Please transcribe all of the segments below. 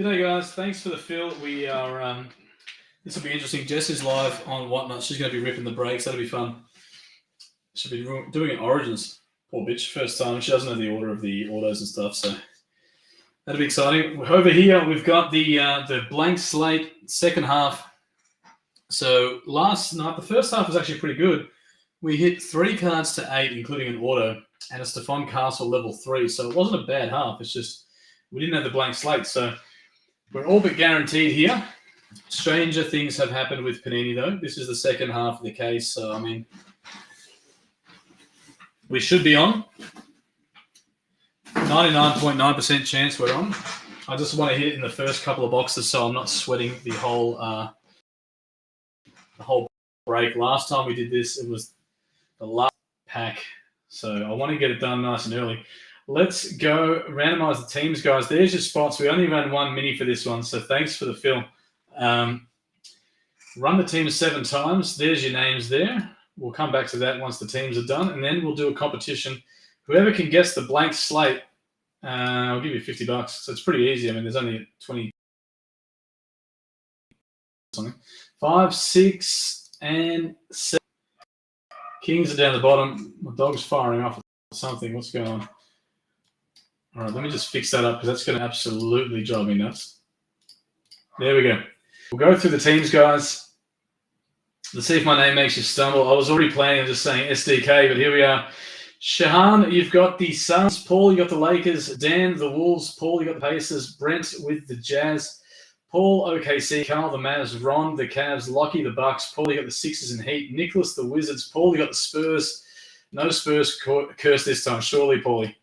G'day guys, thanks for the fill. We are this will be interesting. Jess is live on Whatnot. She's going to be ripping the brakes. That'll be fun. She'll be doing it Origins. Poor bitch, first time. She doesn't know the order of the autos and stuff, so that'll be exciting. Over here we've got the blank slate second half. So last night the first half was actually pretty good. We hit 3 cards to 8, including an auto and a Stefan Castle level 3. So it wasn't a bad half. It's just we didn't have the blank slate, so we're all but guaranteed here. Stranger things have happened with Panini, though. This is the second half of the case, so, I mean, we should be on. 99.9% chance we're on. I just want to hit it in the first couple of boxes so I'm not sweating the whole break. Last time we did this, it was the last pack, so I want to get it done nice and early. Let's go randomize the teams, guys. There's your spots. We only ran 1 mini for this one, so thanks for the fill. Run the teams 7 times. There's your names there. We'll come back to that once the teams are done, and then we'll do a competition. Whoever can guess the blank slate, I'll give you $50. So it's pretty easy. I mean, there's only 20 something. 5, 6, and 7. Kings are down the bottom. My dog's firing off something. What's going on? All right, let me just fix that up because that's going to absolutely drive me nuts. There we go. We'll go through the teams, guys. Let's see if my name makes you stumble. I was already planning on just saying SDK, but here we are. Shahan, you've got the Suns. Paul, you got the Lakers. Dan, the Wolves. Paul, you got the Pacers. Brent with the Jazz. Paul, OKC. Carl, the Mavs. Ron, the Cavs. Lockie, the Bucks. Paul, you got the Sixers and Heat. Nicholas, the Wizards. Paul, you got the Spurs. No Spurs curse this time, surely, Paulie.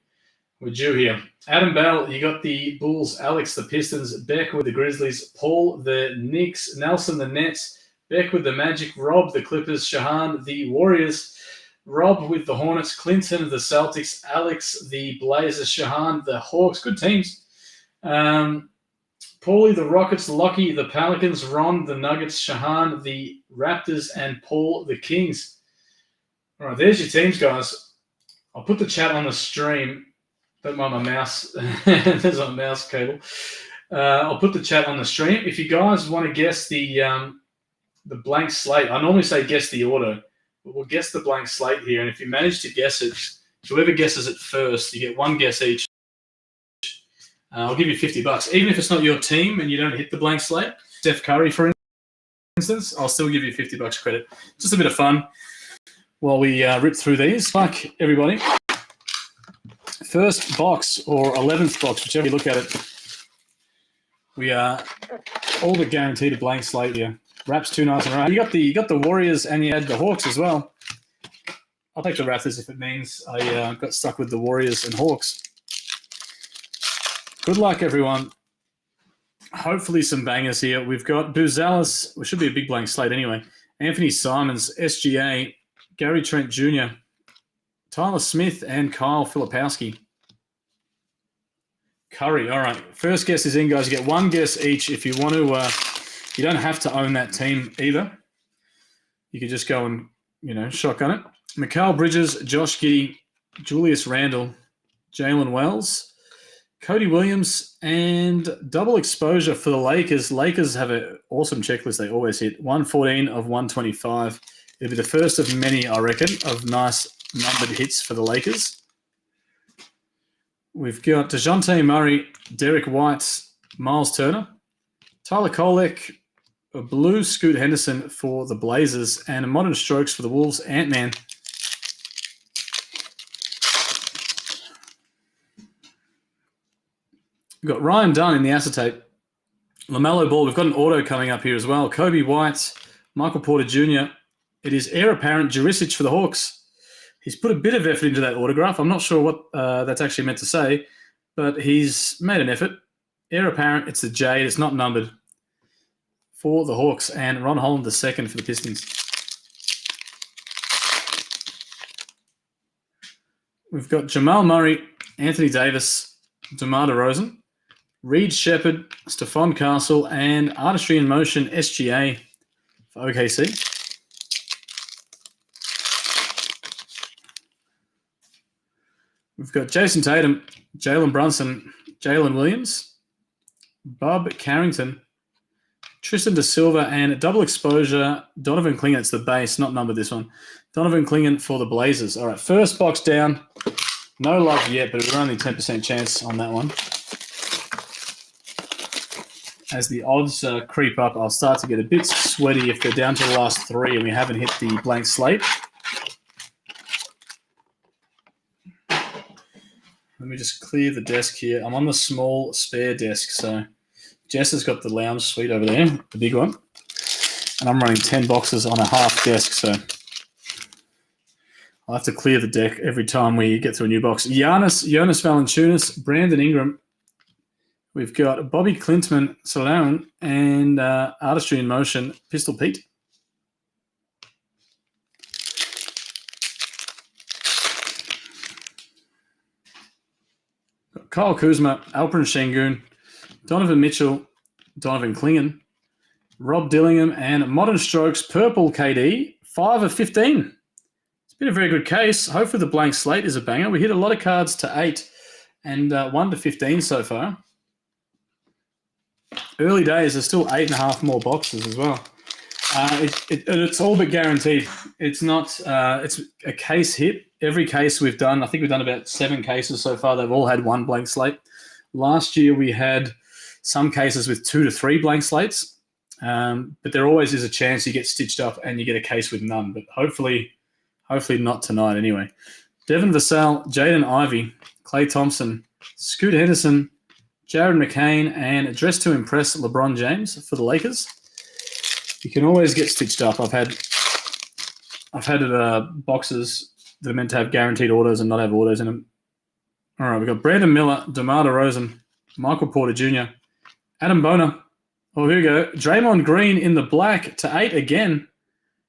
We're due here. Adam Bell, you got the Bulls. Alex, the Pistons. Beck with the Grizzlies. Paul, the Knicks. Nelson, the Nets. Beck with the Magic. Rob, the Clippers. Shahan, the Warriors. Rob with the Hornets. Clinton, the Celtics. Alex, the Blazers. Shahan, the Hawks. Good teams. Paulie, the Rockets. Lockie, the Pelicans. Ron, the Nuggets. Shahan, the Raptors. And Paul, the Kings. All right, there's your teams, guys. I'll put the chat on the stream. Don't mind my mouse. There's a mouse cable. I'll put the chat on the stream. If you guys want to guess the blank slate, I normally say guess the order, but we'll guess the blank slate here. And if you manage to guess it, whoever guesses it first, you get 1 guess each. I'll give you $50. Even if it's not your team and you don't hit the blank slate, Steph Curry, for instance, I'll still give you $50 credit. Just a bit of fun while we rip through these. Like everybody. First box or 11th box, whichever you look at it, we are all but guaranteed a blank slate here. Raps 2 nights in a row. You got the Warriors and you had the Hawks as well. I'll take the Raptors if it means I got stuck with the Warriors and Hawks. Good luck, everyone. Hopefully some bangers here. We've got Buzalis, which should be a big blank slate anyway. Anthony Simons, SGA, Gary Trent Jr., Tyler Smith, and Kyle Filipowski. Curry. All right. First guess is in, guys. You get 1 guess each. If you want to, you don't have to own that team either. You could just go and, shotgun it. Mikal Bridges, Josh Giddey, Julius Randle, Jalen Wells, Cody Williams, and double exposure for the Lakers. Lakers have an awesome checklist. They always hit 114 of 125. It'll be the first of many, I reckon, of nice numbered hits for the Lakers. We've got DeJounte Murray, Derek White, Miles Turner, Tyler Kolek, a blue Scoot Henderson for the Blazers, and a Modern Strokes for the Wolves, Ant-Man. We've got Ryan Dunn in the acetate. LaMelo Ball, we've got an auto coming up here as well. Kobe White, Michael Porter Jr. It is heir apparent Jurisic for the Hawks. He's put a bit of effort into that autograph. I'm not sure what that's actually meant to say, but he's made an effort. Heir apparent, it's the Jade. It's not numbered for the Hawks. And Ron Holland the second for the Pistons. We've got Jamal Murray, Anthony Davis, DeMar DeRozan, Reed Shepherd, Stefan Castle, and Artistry in Motion SGA for OKC. We've got Jason Tatum, Jalen Brunson, Jalen Williams, Bub Carrington, Tristan Da Silva, and double exposure, Donovan Clingan. It's the base, not numbered this one. Donovan Clingan for the Blazers. All right, first box down. No love yet, but we're only 10% chance on that one. As the odds creep up, I'll start to get a bit sweaty if they're down to the last three and we haven't hit the blank slate. Let me just clear the desk here. I'm on the small spare desk, so Jess has got the lounge suite over there, the big one, and I'm running 10 boxes on a half desk, so I'll have to clear the deck every time we get to a new box. Jonas Valanciunas, Brandon Ingram. We've got Bobby Klintman, Salone, and Artistry in Motion, Pistol Pete. Kyle Kuzma, Alperen Şengün, Donovan Mitchell, Donovan Clingan, Rob Dillingham, and Modern Strokes, Purple KD, 5 of 15. It's been a very good case. Hopefully the blank slate is a banger. We hit a lot of cards to 8 and 1 to 15 so far. Early days, there's still 8.5 more boxes as well. It's all but guaranteed. It's not. It's a case hit. Every case we've done, I think we've done about 7 cases so far. They've all had 1 blank slate. Last year we had some cases with 2 to 3 blank slates, but there always is a chance you get stitched up and you get a case with none. But hopefully not tonight anyway. Devin Vassell, Jaden Ivey, Klay Thompson, Scoot Henderson, Jared McCain, and Dress to Impress LeBron James for the Lakers. You can always get stitched up. I've had boxes that are meant to have guaranteed autos and not have autos in them. All right, we've got Brandon Miller, DeMar DeRozan, Michael Porter Jr., Adam Boner. Oh, here we go. Draymond Green in the black to 8 again.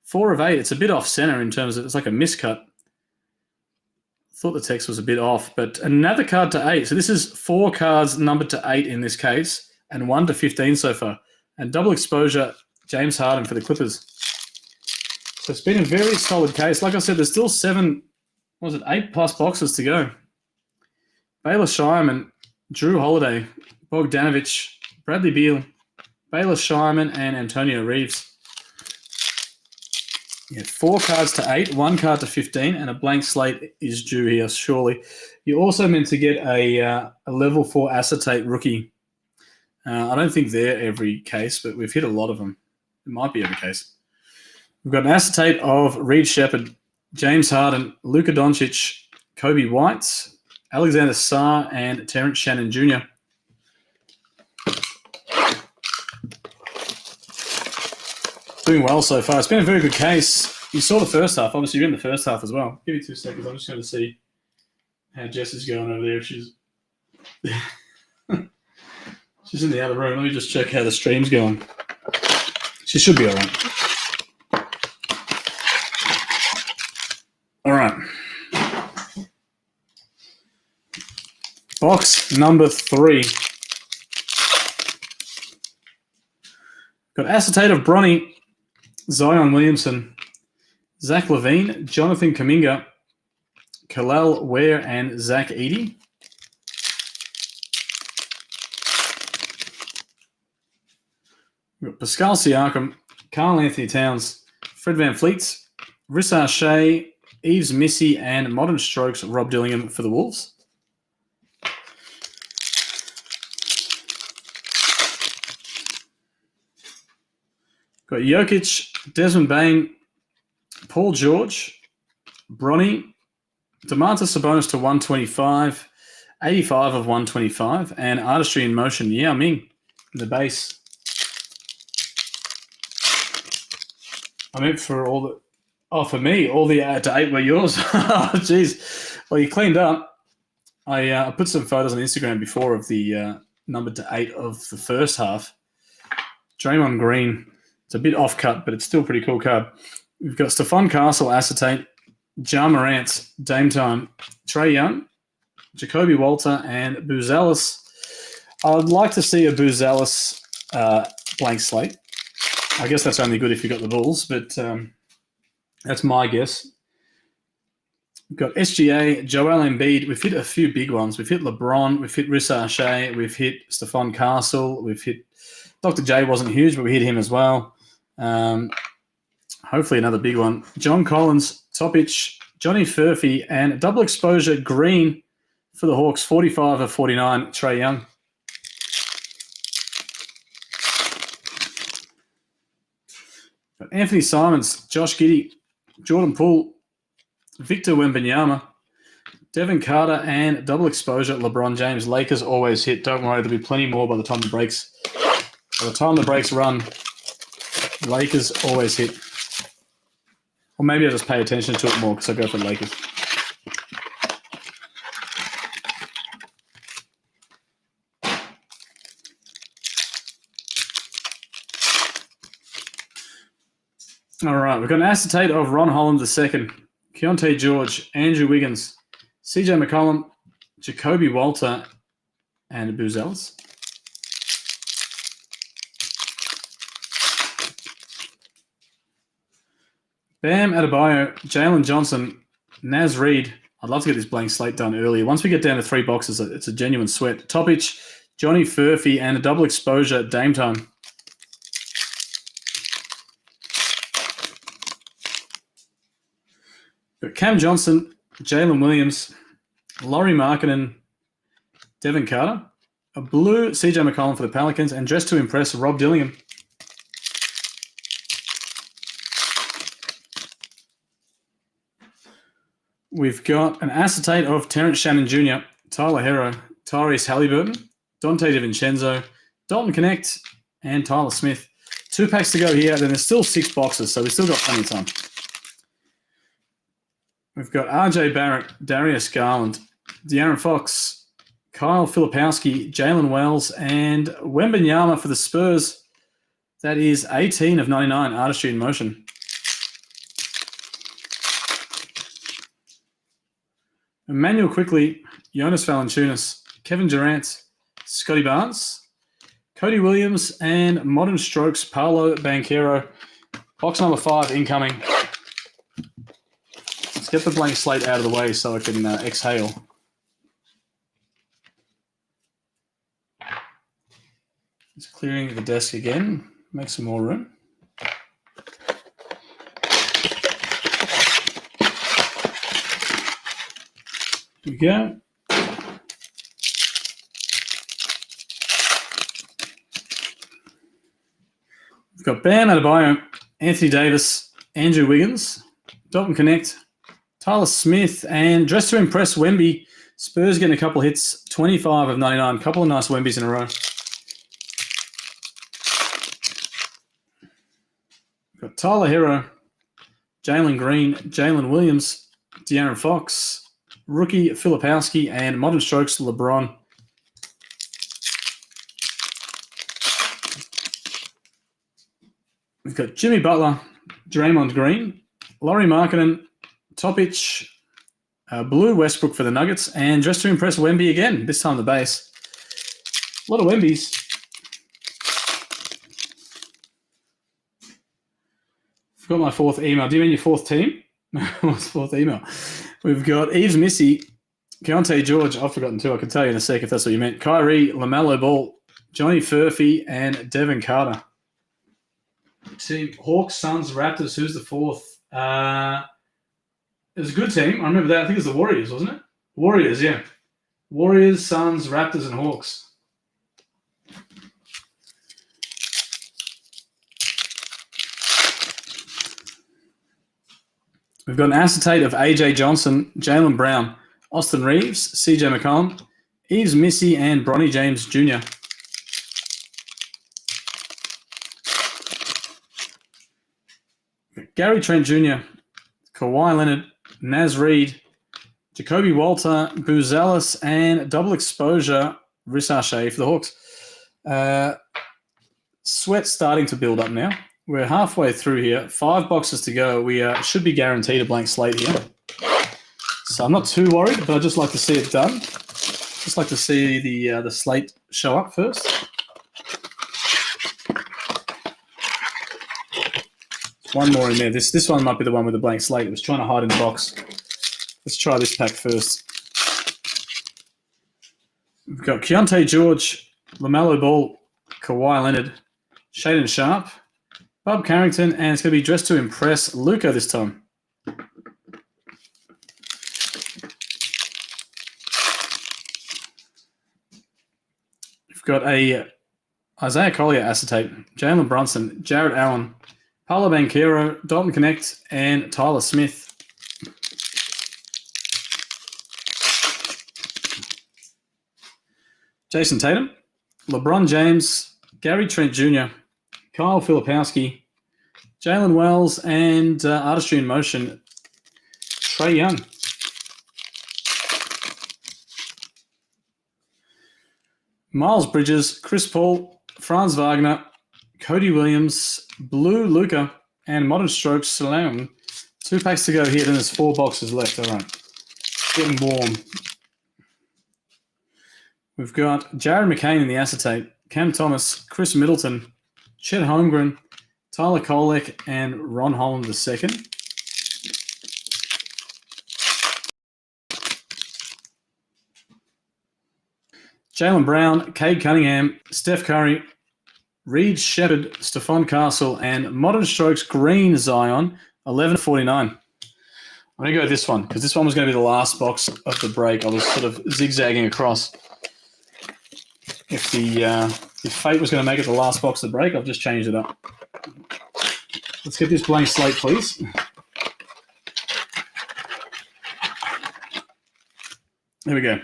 4 of 8. It's a bit off center in terms of it's like a miscut. Thought the text was a bit off, but another card to 8. So this is 4 cards numbered to 8 in this case and 1 to 15 so far. And double exposure, James Harden for the Clippers. So it's been a very solid case. Like I said, there's still 8 plus boxes to go. Baylor Shireman, Drew Holiday, Bogdanovich, Bradley Beal, Baylor Shireman, and Antonio Reeves. Yeah, 4 cards to 8, 1 card to 15, and a blank slate is due here, surely. You're also meant to get a level 4 acetate rookie. I don't think they're every case, but we've hit a lot of them. It might be every case. We've got an acetate of Reed Shepherd, James Harden, Luka Doncic, Kobe White, Alexander Sarr, and Terrence Shannon Jr. Doing well so far. It's been a very good case. You saw the first half. Obviously, you're in the first half as well. Give me 2 seconds. I'm just going to see how Jess is going over there. If she's she's in the other room. Let me just check how the stream's going. She should be all right. All right. Box number 3. Got acetate of Bronny, Zion Williamson, Zach LaVine, Jonathan Kuminga, Kalel Ware, and Zach Edey. We've got Pascal Siakam, Karl Anthony Towns, Fred VanVleet, Rissar Shea, Yves Missy, and Modern Strokes, Rob Dillingham for the Wolves. Got Jokic, Desmond Bain, Paul George, Bronny, Domantas Sabonis to 125, 85 of 125, and Artistry in Motion, Yao Ming in the base. I meant for all the... Oh, for me, all the to 8 were yours. Oh, jeez. Well, you cleaned up. I put some photos on Instagram before of the number to 8 of the first half. Draymond Green. It's a bit off-cut, but it's still a pretty cool card. We've got Stephon Castle, acetate, Ja Morant, Dame Time, Trae Young, Jacoby Walter, and Buzelis. I'd like to see a Buzelis blank slate. I guess that's only good if you've got the Bulls, but that's my guess. We've got SGA, Joel Embiid. We've hit a few big ones. We've hit LeBron. We've hit Rissa Shea. We've hit Stephon Castle. We've hit Dr. J wasn't huge, but we hit him as well. Hopefully another big one. John Collins, Topic, Johnny Furphy, and double exposure green for the Hawks, 45 of 49, Trae Young. Got Anthony Simons, Josh Giddey, Jordan Poole, Victor Wembanyama, Devin Carter, and double exposure LeBron James. Lakers always hit. Don't worry, there'll be plenty more by the time the breaks. By the time the breaks run, Lakers always hit. Or maybe I'll just pay attention to it more because I go for the Lakers. All right, we've got an acetate of Ron Holland II, Keontae George, Andrew Wiggins, CJ McCollum, Jacoby Walter, and Booz Ellis. Bam Adebayo, Jalen Johnson, Naz Reid. I'd love to get this blank slate done earlier. Once we get down to 3 boxes, it's a genuine sweat. Topic, Johnny Furphy, and a double exposure Dame Time. Got Cam Johnson, Jalen Williams, Laurie Markkinen, Devin Carter, a blue CJ McCollum for the Pelicans, and dressed to impress Rob Dillingham. We've got an acetate of Terrence Shannon Jr., Tyler Herro, Tyrese Halliburton, Dante DiVincenzo, Dalton Connect, and Tyler Smith. 2 packs to go here. Then there's still 6 boxes, so we've still got plenty of time. We've got RJ Barrett, Darius Garland, De'Aaron Fox, Kyle Filipowski, Jalen Wells, and Wembanyama for the Spurs. That is 18 of 99, Artistry in Motion. Emmanuel Quickly, Jonas Valanciunas, Kevin Durant, Scotty Barnes, Cody Williams, and Modern Strokes, Paolo Banchero. Box number 5 incoming. Let's get the blank slate out of the way so I can exhale. Just clearing the desk again. Make some more room. Here we go. We've got Bam Adebayo, Anthony Davis, Andrew Wiggins, Dalton Connect, Tyler Smith, and dressed to impress Wemby. Spurs getting a couple hits, 25 of 99. A couple of nice Wembys in a row. We've got Tyler Herro, Jalen Green, Jalen Williams, De'Aaron Fox, rookie Filipowski, and Modern Strokes LeBron. We've got Jimmy Butler, Draymond Green, Laurie Markkinen, Topic, blue Westbrook for the Nuggets, and dressed to impress Wemby again, this time the base. A lot of Wembys. Forgot my 4th email. Do you mean your 4th team? What's 4th email? We've got Eves Missy, Keontae George. I've forgotten too. I can tell you in a sec if that's what you meant. Kyrie, LaMelo Ball, Johnny Furphy, and Devin Carter. Team Hawks, Suns, Raptors. Who's the 4th? It was a good team. I remember that. I think it was the Warriors, wasn't it? Warriors, yeah. Warriors, Suns, Raptors, and Hawks. We've got an acetate of AJ Johnson, Jaylen Brown, Austin Reeves, CJ McCollum, Eves Missy, and Bronny James Jr. Gary Trent Jr., Kawhi Leonard, Naz Reid, Jacoby Walter, Booz Ellis, and double exposure Rissa Shea for the Hawks. Sweat's starting to build up now. We're halfway through here. 5 boxes to go. We should be guaranteed a blank slate here. So I'm not too worried, but I'd just like to see it done. Just like to see the slate show up first. One more in there. This one might be the one with the blank slate. It was trying to hide in the box. Let's try this pack first. We've got Keontae George, LaMelo Ball, Kawhi Leonard, Shaden Sharp, Bob Carrington, and it's going to be dressed to impress Luka this time. We've got a Isaiah Collier acetate, Jalen Brunson, Jared Allen, Paolo Banchero, Dalton Connect, and Tyler Smith. Jason Tatum, LeBron James, Gary Trent Jr., Kyle Filipowski, Jalen Wells, and Artistry in Motion, Trae Young. Miles Bridges, Chris Paul, Franz Wagner, Cody Williams, Blue Luka, and Modern Strokes Salome. 2 packs to go here, then there's 4 boxes left. All right. Getting warm. We've got Jared McCain in the acetate, Cam Thomas, Chris Middleton, Chet Holmgren, Tyler Kolek, and Ron Holland II. Jaylen Brown, Cade Cunningham, Steph Curry, Reed Shepard, Stephon Castle, and Modern Strokes Green Zion, 11.49. I'm going to go with this one because this one was going to be the last box of the break. I was sort of zigzagging across. If fate was going to make it the last box of the break, I've just changed it up. Let's get this blank slate, please. There we go.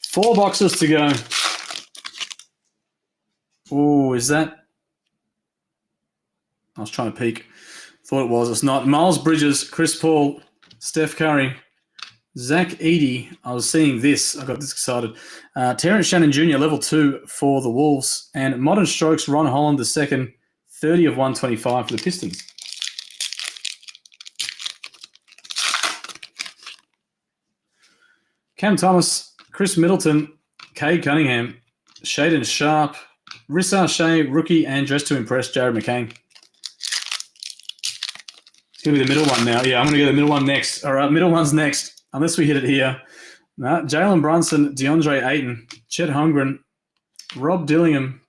4 boxes to go. Oh, is that? I was trying to peek. Thought it was. It's not. Miles Bridges, Chris Paul, Steph Curry, Zach Edey. I was seeing this. I got this excited. Terrence Shannon Jr., level 2 for the Wolves. And Modern Strokes, Ron Holland II, 30 of 125 for the Pistons. Cam Thomas, Chris Middleton, Cade Cunningham, Shaden Sharp, Rissa Shea, rookie, and dressed to impress, Jared McCain. It's going to be the middle one now. Yeah, I'm going to go the middle one next. All right, middle one's next. Unless we hit it here. No, Jalen Brunson, DeAndre Ayton, Chet Holmgren, Rob Dillingham,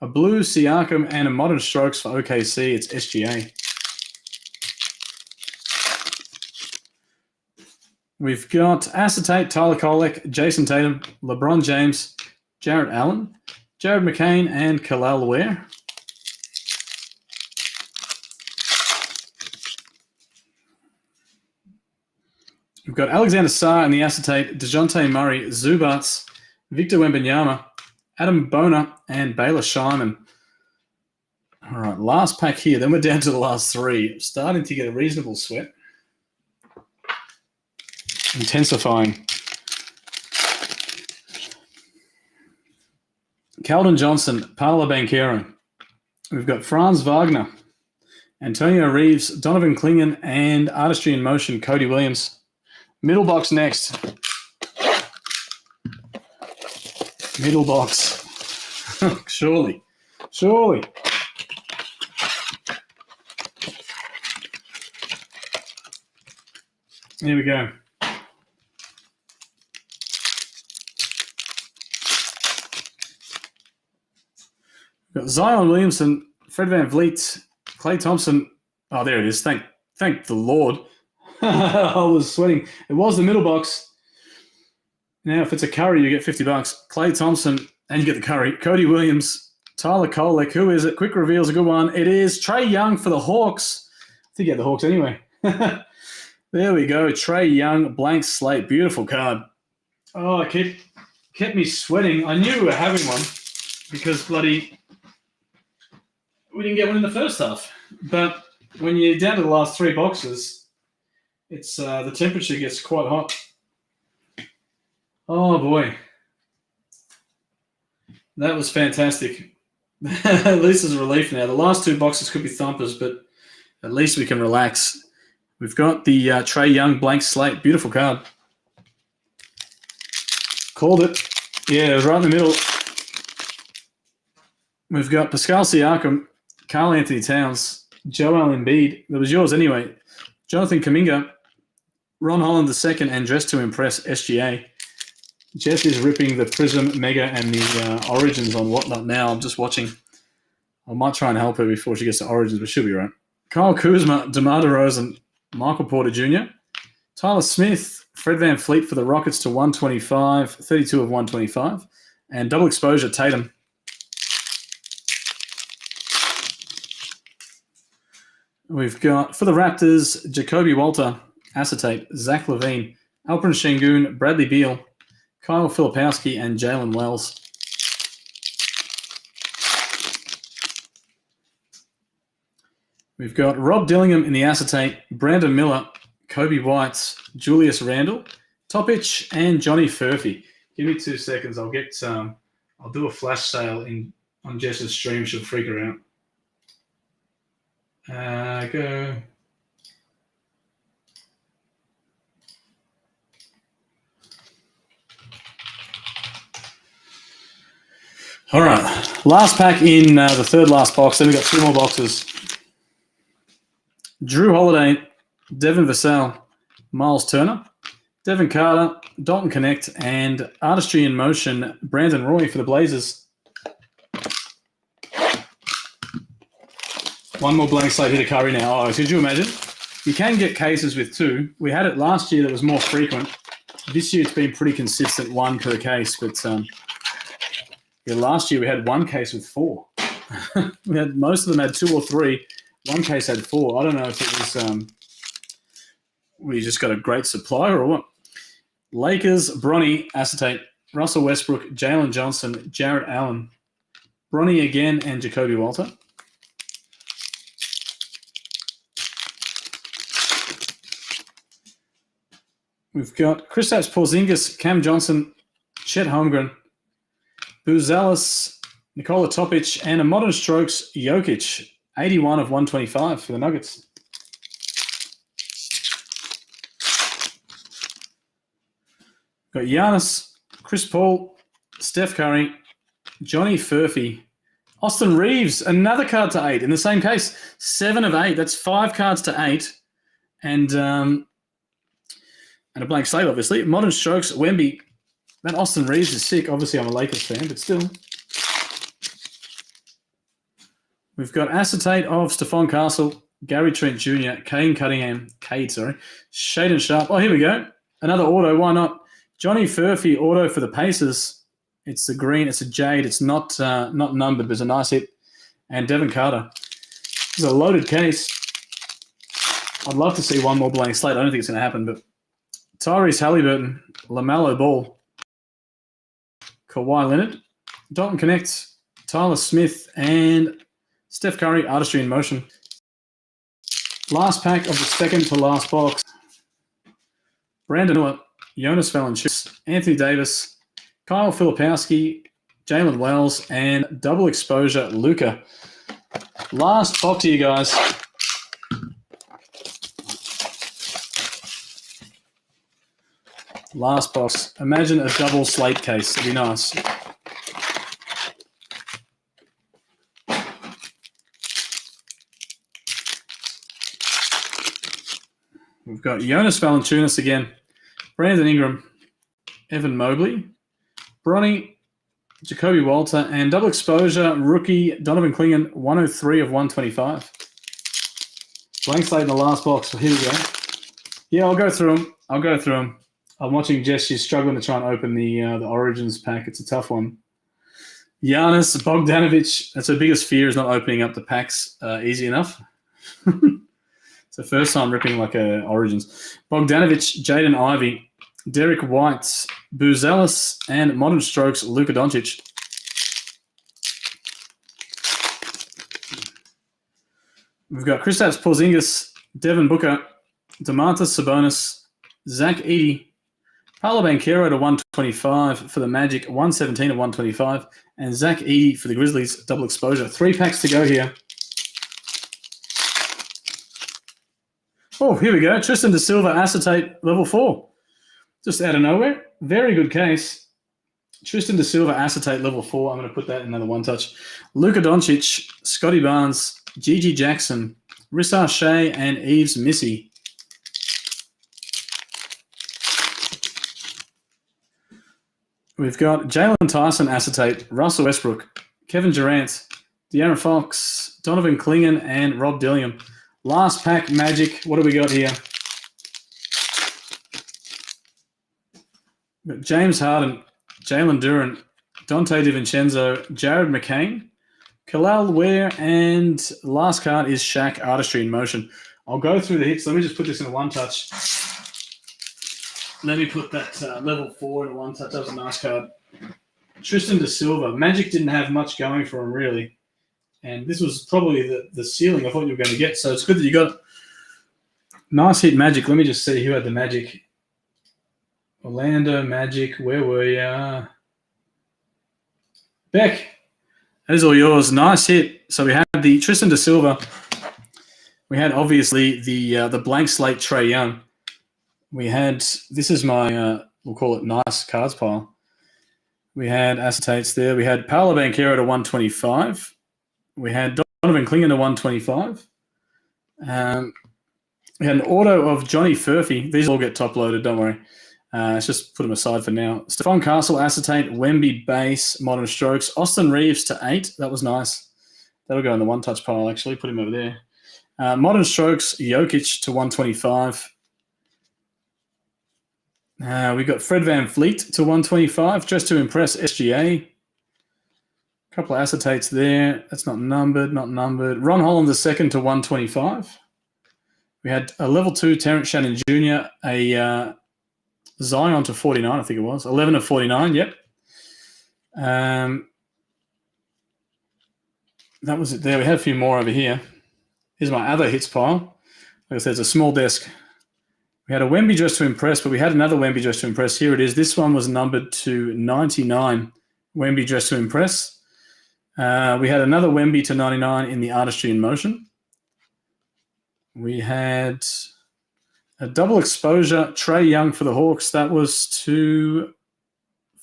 a blue Siakam, and a Modern Strokes for OKC. It's SGA. We've got acetate, Tyler Kolek, Jason Tatum, LeBron James, Jared Allen, Jared McCain, and Kalal Ware. We've got Alexander Sarr in the acetate, DeJounte Murray, Zubats, Victor Wembanyama, Adam Boner, and Baylor Scheinman. All right, last pack here. Then we're down to the last 3. Starting to get a reasonable sweat. Intensifying. Keldon Johnson, Paolo Banchero. We've got Franz Wagner, Antonio Reeves, Donovan Clingan, and Artistry in Motion, Cody Williams. Middle box next. Middle box. Surely. Here we go. We've got Zion Williamson, Fred VanVleet, Klay Thompson. Oh, there it is. Thank the Lord. I was sweating. It was the middle box. Now, if it's a Curry, you get $50. Klay Thompson, and you get the Curry. Cody Williams, Tyler Kolek. Who is it? Quick reveal's a good one. It is Trae Young for the Hawks. I think you had the Hawks anyway. There we go. Trae Young, blank slate. Beautiful card. Oh, it kept me sweating. I knew we were having one because we didn't get one in the first half. But when you're down to the last 3 boxes, it's the temperature gets quite hot. Oh boy, that was fantastic. At least there's a relief now. The last 2 boxes could be thumpers, but at least we can relax. We've got the Trae Young blank slate. Beautiful card. Called it. Yeah, it was right in the middle. We've got Pascal Siakam, Karl Anthony Towns, Joel Embiid. That was yours anyway. Jonathan Kuminga, Ron Holland II and Dress to Impress SGA. Jess is ripping the Prism, Mega, and the Origins on Whatnot now. I'm just watching. I might try and help her before she gets to Origins, but she'll be right. Kyle Kuzma, DeMar DeRozan, Michael Porter Jr., Tyler Smith, Fred Van Fleet for the Rockets to 125, 32 of 125, and double exposure Tatum. We've got, for the Raptors, Jacoby Walter, Acetate, Zach LaVine, Alperen Sengun, Bradley Beal, Kyle Filipowski, and Jalen Wells. We've got Rob Dillingham in the Acetate, Brandon Miller, Kobe White, Julius Randle, Topic, and Johnny Furphy. Give me 2 seconds. I'll get I'll do a flash sale on Jess's stream. She'll freak her out. Go. All right. Last pack in the third last box. Then we've got 2 more boxes. Drew Holiday, Devin Vassell, Miles Turner, Devin Carter, Dalton Connect, and Artistry in Motion, Brandon Roy for the Blazers. 1 more blank slate hit a curry now. Oh, could you imagine? You can get cases with 2. We had it last year that was more frequent. This year it's been pretty consistent, 1 per case. But last year we had 1 case with 4. We had most of them had 2 or 3. 1 case had 4. I don't know if it was we just got a great supply or what. Lakers, Bronny, Acetate, Russell Westbrook, Jalen Johnson, Jarrett Allen, Bronny again, and Jacoby Walter. We've got Kristaps Porzingis, Cam Johnson, Chet Holmgren, Buzelis, Nikola Topic, and a Modern Strokes Jokic, 81 of 125 for the Nuggets. Got Giannis, Chris Paul, Steph Curry, Johnny Furphy, Austin Reeves, another card to 8 in the same case. 7 of 8. That's 5 cards to 8. And a blank slate, obviously. Modern Strokes, Wemby. That Austin Reeves is sick. Obviously, I'm a Lakers fan, but still. We've got Acetate of Stephon Castle, Gary Trent Jr., Cade, Shaden Sharp. Oh, here we go. Another auto. Why not? Johnny Furphy auto for the Pacers. It's the green. It's a jade. It's not numbered, but it's a nice hit. And Devin Carter. This is a loaded case. I'd love to see 1 more blank slate. I don't think it's going to happen, but Tyrese Halliburton, LaMelo Ball, Kawhi Leonard, Dalton Connect, Tyler Smith, and Steph Curry, Artistry in Motion. Last pack of the second to last box. Brandon Miller, Jonas Valanciunas, Anthony Davis, Kyle Filipowski, Jalen Wells, and double exposure Luka. Last box to you guys. Last box. Imagine a double slate case. It'd be nice. We've got Jonas Valanciunas again, Brandon Ingram, Evan Mobley, Bronny, Jacoby Walter, and double exposure rookie Donovan Clingan, 103 of 125. Blank slate in the last box. So here we go. Yeah, I'll go through them. I'm watching Jess. She's struggling to try and open the Origins pack. It's a tough one. Giannis Bogdanovic. That's her biggest fear, is not opening up the packs easy enough. It's the first time ripping like Origins. Bogdanovic, Jaden Ivey, Derek White, Buzelis, and Modern Strokes Luka Doncic. We've got Kristaps Porzingis, Devin Booker, Domantas Sabonis, Zach Edey, Paolo Banchero to 125 for the Magic, 117 of 125, and Zach Edey for the Grizzlies, double exposure. 3 packs to go here. Oh, here we go. Tristan Da Silva, Acetate, level 4. Just out of nowhere. Very good case. Tristan Da Silva, Acetate, level 4. I'm going to put that in another one touch. Luka Doncic, Scotty Barnes, Gigi Jackson, Rissar Shea, and Eves Missy. We've got Jalen Tyson acetate, Russell Westbrook, Kevin Durant, De'Aaron Fox, Donovan Clingan, and Rob Dilliam. Last pack, Magic. What do we got here? We've got James Harden, Jalen Duren, Dante DiVincenzo, Jared McCain, Kalal Ware, and last card is Shaq Artistry in Motion. I'll go through the hits. Let me just put this in a one-touch. Let me put that level 4 in a one-touch. That was a nice card. Tristan da Silva. Magic didn't have much going for him, really. And this was probably the ceiling I thought you were going to get. So it's good that you got nice hit, Magic. Let me just see who had the Magic. Orlando, Magic. Where were you? Beck. That is all yours. Nice hit. So we had the Tristan da Silva. We had, obviously, the blank slate Trae Young. We had, this is my, we'll call it nice cards pile. We had acetates there. We had Paolo Banchero to 125. We had Donovan Clingan to 125. We had an auto of Johnny Furphy. These all get top loaded, don't worry. Let's just put them aside for now. Stephon Castle, acetate, Wemby base, modern strokes. Austin Reeves to 8. That was nice. That'll go in the one-touch pile, actually. Put him over there. Modern strokes, Jokic to 125. We got Fred VanVleet to 125, just to impress SGA. A couple of acetates there. That's not numbered. Ron Holland II to 125. We had a level 2 Terrence Shannon Jr., a Zion to 49, I think it was. 11 of 49, yep. That was it there. We had a few more over here. Here's my other hits pile. Like I said, it's a small desk. We had a Wemby just to impress, but we had another Wemby just to impress. Here it is. This one was numbered to 99. Wemby just to impress. We had another Wemby to 99 in the Artistry in Motion. We had a double exposure Trae Young for the Hawks. That was to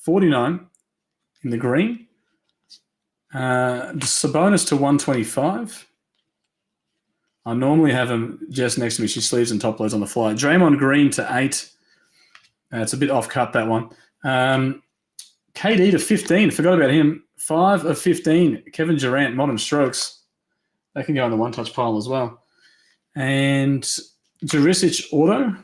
49 in the green. Sabonis to 125. I normally have him just next to me. She sleeves and top loads on the fly. Draymond Green to 8. It's a bit off cut, that one. KD to 15. Forgot about him. 5 of 15. Kevin Durant, modern strokes. They can go on the one-touch pile as well. And Jurisic auto.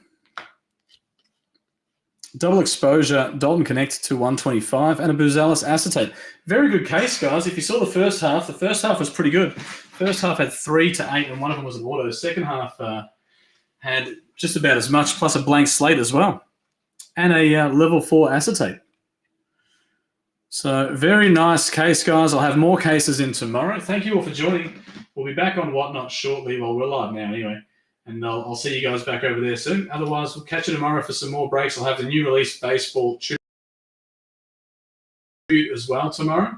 Double exposure, Dalton Connect to 125, and a Buzelis acetate. Very good case, guys. If you saw the first half was pretty good. First half had 3 to 8, and one of them was an auto. Second half had just about as much, plus a blank slate as well, and a level 4 acetate. So very nice case, guys. I'll have more cases in tomorrow. Thank you all for joining. We'll be back on Whatnot shortly. Well, we're live now anyway. And I'll see you guys back over there soon. Otherwise, we'll catch you tomorrow for some more breaks. I'll have the new release baseball tribute as well tomorrow.